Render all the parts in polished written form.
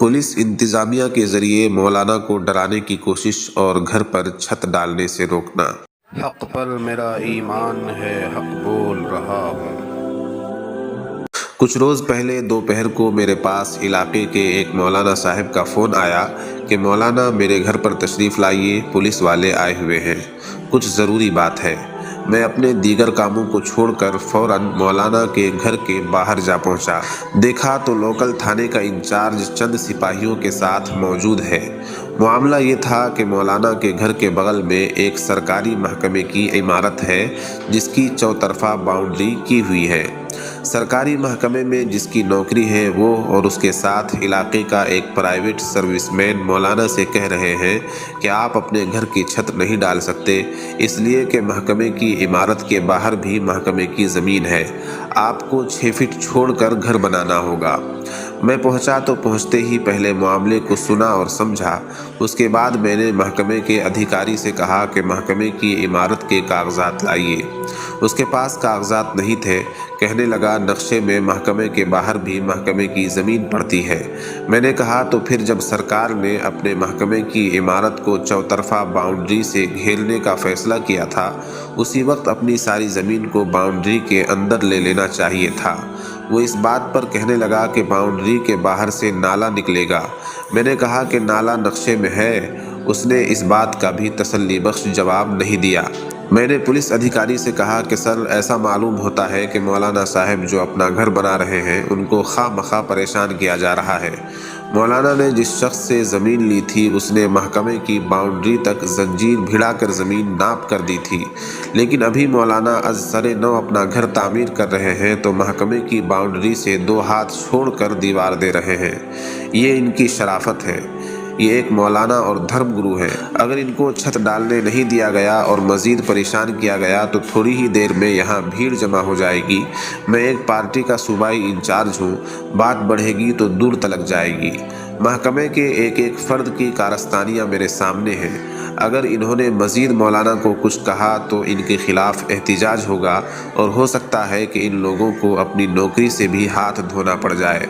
Police इंतजामिया के जरिए मौलाना को डराने की कोशिश और घर पर छत डालने से रोकना। हक पर मेरा ईमान है, हक बोल रहा हूँ। कुछ रोज़ पहले दोपहर को मेरे पास इलाके के एक मौलाना साहब का फ़ोन आया कि मौलाना मेरे घर पर तशरीफ़ लाइए, पुलिस वाले आए हुए हैं, कुछ ज़रूरी बात है। मैं अपने दीगर कामों को छोड़कर फ़ौरन मौलाना के घर के बाहर जा पहुंचा। देखा तो लोकल थाने का इंचार्ज चंद सिपाहियों के साथ मौजूद है। मामला ये था कि मौलाना के घर के बगल में एक सरकारी महकमे की इमारत है जिसकी चौतरफा बाउंड्री की हुई है। सरकारी महकमे में जिसकी नौकरी है वो और उसके साथ इलाके का एक प्राइवेट सर्विसमैन मौलाना से कह रहे हैं कि आप अपने घर की छत नहीं डाल सकते, इसलिए कि महकमे की इमारत के बाहर भी महकमे की ज़मीन है, आपको 6 फीट छोड़कर घर बनाना होगा। मैं पहुंचा तो पहुंचते ही पहले मामले को सुना और समझा। उसके बाद मैंने महकमे के अधिकारी से कहा कि महकमे की इमारत के कागजात लाइए। उसके पास कागजात नहीं थे। कहने लगा नक्शे में महकमे के बाहर भी महकमे की ज़मीन पड़ती है। मैंने कहा तो फिर जब सरकार ने अपने महकमे की इमारत को चौतरफा बाउंड्री से घेरने का फैसला किया था, उसी वक्त अपनी सारी ज़मीन को बाउंड्री के अंदर ले लेना चाहिए था। वो इस बात पर कहने लगा कि बाउंड्री के बाहर से नाला निकलेगा। मैंने कहा कि नाला नक्शे में है। उसने इस बात का भी तसल्ली बख्श जवाब नहीं दिया। मैंने पुलिस अधिकारी से कहा कि सर, ऐसा मालूम होता है कि मौलाना साहब जो अपना घर बना रहे हैं उनको खामखा परेशान किया जा रहा है। मौलाना ने जिस शख्स से ज़मीन ली थी उसने महकमे की बाउंड्री तक जंजीर भिड़ाकर ज़मीन नाप कर दी थी, लेकिन अभी मौलाना अज सरे नौ अपना घर तामीर कर रहे हैं तो महकमे की बाउंड्री से 2 हाथ छोड़कर दीवार दे रहे हैं। ये इनकी शराफत है। ये एक मौलाना और धर्मगुरु हैं। अगर इनको छत डालने नहीं दिया गया और मज़ीद परेशान किया गया तो थोड़ी ही देर में यहाँ भीड़ जमा हो जाएगी। मैं एक पार्टी का सूबाई इंचार्ज हूँ, बात बढ़ेगी तो दूर तलक जाएगी। महकमे के एक एक फ़र्द की कारस्तानियाँ मेरे सामने हैं। अगर इन्होंने मज़ीद मौलाना को कुछ कहा तो इनके ख़िलाफ़ एहतिजाज होगा और हो सकता है कि इन लोगों को अपनी नौकरी से भी हाथ धोना पड़ जाए।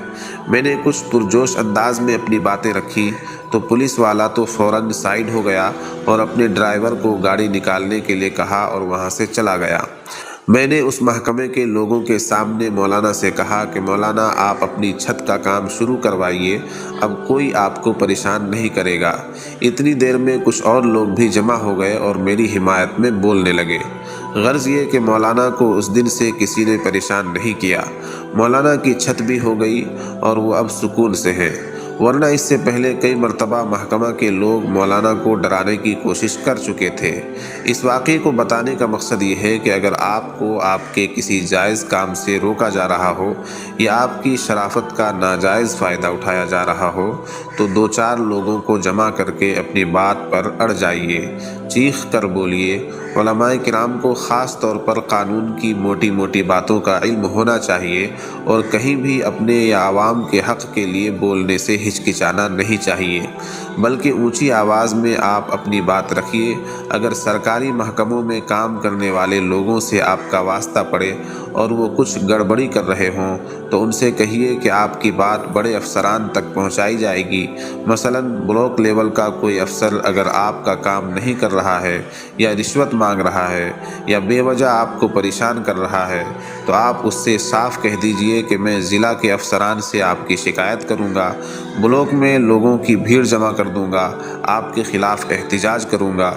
मैंने कुछ पुरजोश अंदाज में अपनी बातें रखी तो पुलिस वाला तो फ़ौरन साइड हो गया और अपने ड्राइवर को गाड़ी निकालने के लिए कहा और वहाँ से चला गया। मैंने उस महकमे के लोगों के सामने मौलाना से कहा कि मौलाना आप अपनी छत का काम शुरू करवाइए, अब कोई आपको परेशान नहीं करेगा। इतनी देर में कुछ और लोग भी जमा हो गए और मेरी हिमायत में बोलने लगे। गर्ज़ ये कि मौलाना को उस दिन से किसी ने परेशान नहीं किया। मौलाना की छत भी हो गई और वो अब सुकून से हैं, वरना इससे पहले कई मरतबा महकमा के लोग मौलाना को डराने की कोशिश कर चुके थे। इस वाक़े को बताने का मकसद ये है कि अगर आपको आपके किसी जायज़ काम से रोका जा रहा हो या आपकी शराफत का नाजायज़ फ़ायदा उठाया जा रहा हो तो 2-4 लोगों को जमा करके अपनी बात पर अड़ जाइए, चीख कर बोलिए। उलमाए किराम को ख़ास तौर पर कानून की मोटी मोटी बातों का इल्म होना चाहिए और कहीं भी अपने या आवाम के हक़ के लिए बोलने से हिचकिचाना नहीं चाहिए, बल्कि ऊंची आवाज़ में आप अपनी बात रखिए। अगर सरकारी महकमों में काम करने वाले लोगों से आपका वास्ता पड़े और वो कुछ गड़बड़ी कर रहे हों तो उनसे कहिए कि आपकी बात बड़े अफसरान तक पहुंचाई जाएगी। मसलन ब्लॉक लेवल का कोई अफसर अगर आपका काम नहीं कर रहा है या रिश्वत मांग रहा है या बेवजह आपको परेशान कर रहा है तो आप उससे साफ कह दीजिए कि मैं ज़िला के अफसरान से आपकी शिकायत करूँगा, ब्लॉक में लोगों की भीड़ जमा कर दूँगा, आपके ख़िलाफ़ एहतिजाज करूँगा।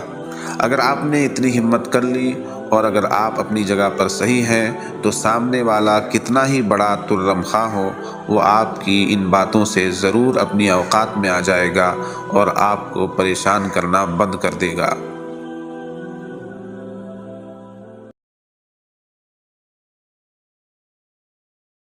अगर आपने इतनी हिम्मत कर ली और अगर आप अपनी जगह पर सही हैं तो सामने वाला कितना ही बड़ा तुर्रमखा हो वो आपकी इन बातों से ज़रूर अपनी औकात में आ जाएगा और आपको परेशान करना बंद कर देगा।